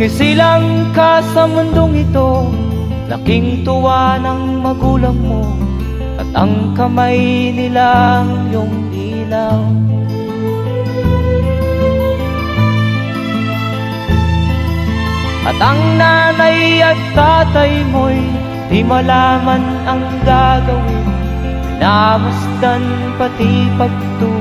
Sumisilang ka sa mundong ito, laking tuwa ng magulang mo, at ang kamay nila iyong ilaw. At ang nanay at tatay mo'y di malaman ang gagawin, minamasdan pati pagtulog.